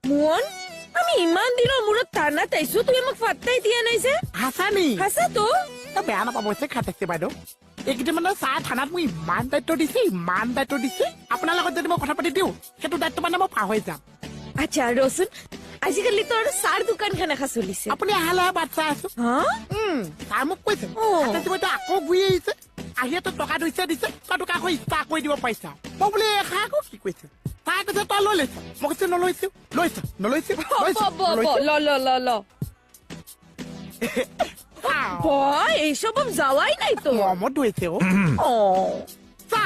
মোহন আমি ইমান দিনৰ মূৰত থানাত আহিছো তুমি মোক ফাত্তাই দিয়া নাই যে হাসানি সঁচাতো বেয়া নাপাব খাটাইছে বাইদেউ এইকেইদিন মানে চাহ থানাত মোক ইমান দায়িত্ব দিছে আপোনাৰ লগত যদি মই কথা পাতি দিওঁ সেইটো দায়িত্ব মানে মই পাহৰি যাম আচ্ছা ৰচোন আজিকালি তোৰ চাৰ দোকানখন এখন চলিছে আপুনি আহালে বাট চাই আছো হা চাৰ মোক কৈছে আকৌ ঘূৰি আহিছে আহিয়েতো টকা দিছে তই তোক আকৌ ইচ্ছা কৰি দিব পাৰিছা মই বোলে এখা আকৌ কি কৈছে তাই কৈছে তই লৈ লৈছ মই কৈছে নলৈছো ল এইসব যাওয়াই নাই তো মমত ধুইছে চা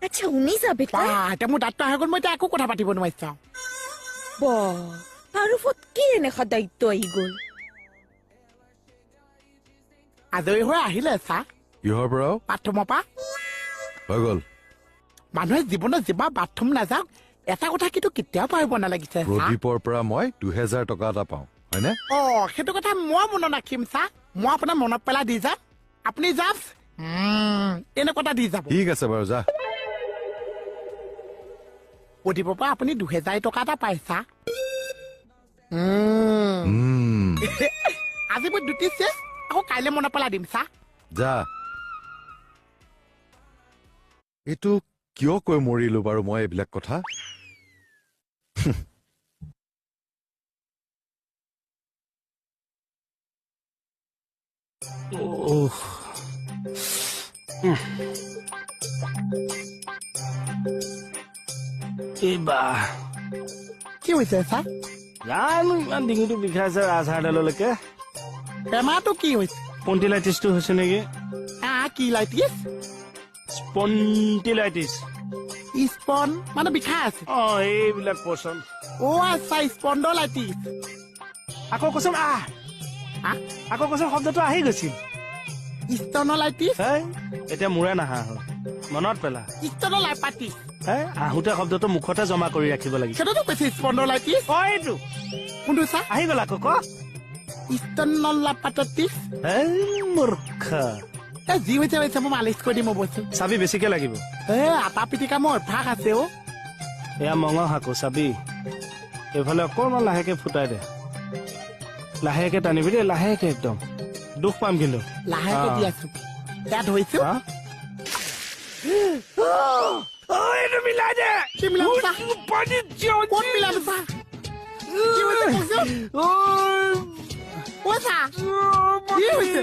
আচ্ছা উনি যাবে এতিয়া মোৰ দাঁতটো আহি গ'ল মই এতিয়া একো কথা পাতিব নোৱাৰিছা আৰু ফত কি এনেকা দায়িত্ব আহি গ'ল আজৰি হৈ আহিলে চা কিহৰ পৰাও বাথৰুমৰ পৰা হৈ গ'ল মানুহে জীৱনত যিমান বাথৰুম নাযাওক এটা কথা কিন্তু কেতিয়াও পাৰিব নালাগিছে প্ৰদীপৰ পৰা মই 2000 টকা এটা পাওঁ হয়নে সেইটো কথা মই মনত ৰাখিম চা মই আপোনাৰ মনত পেলাই দি যাম আপুনি যাওক এনেকুৱা দি যাব ঠিক আছে বাৰু যা প্ৰদীপৰ পৰা আপুনি 2000 টকা এটা পাইছা আজি মই ডিউটি শেষ আকৌ কাইলৈ মনত পেলাই দিম চা যা এইটো কিয় কৈ মৰিলো বাৰু মই এইবিলাক কথা কি হৈছে চা জানো ইমান ডিঙিটো বিষাইছে ৰাজহাড়ডাললৈকে বেমাৰটো কি হৈছে স্পণ্ডিলাইটিছটো হৈছে নেকি কি লাইটিছ স্পণ্ডিলাইটিছ স্পন মানে বিষাই আছে এইবিলাক পচন্দ আচ্ছা স্পণ্ডলাইটিছ আকৌ কৈছোন আকৌ কৈছোন শব্দটো আহি গৈছিল স্তনলাইটিছ এতিয়া মোৰে নাহা হ'ল মনত পেলা স্তনলাইপাটিছ আহোতে শব্দটো মুখতে জমা কৰি ৰাখিব লাগিব সেইটোতো কৈছে স্পণ্ডলাইটিছ এইটো কোনটো চা আহি গ'ল আকৌ ক স্তনলাপাটিছ মূৰ্খ যি হৈছে হৈছে মই মালিচ কৰি দিম বস্তু চাবি বেছিকে লাগিব আটা পিটিকা মোৰ অভ্যাস আছে এয়া মঙহ শাকো চাবি এইফালে অকণমান লাহেকে ফুটাই দে লাহেকে টানিবি দেই লাহেকে একদম দুখ পাম কিন্তু লাহেকে দি আছো ইয়াত ধৰিছো এইটো মিলাই দে কি মিলাম চা পানীত ক'ত মিলাম চা কি হৈছে চা কি হৈছে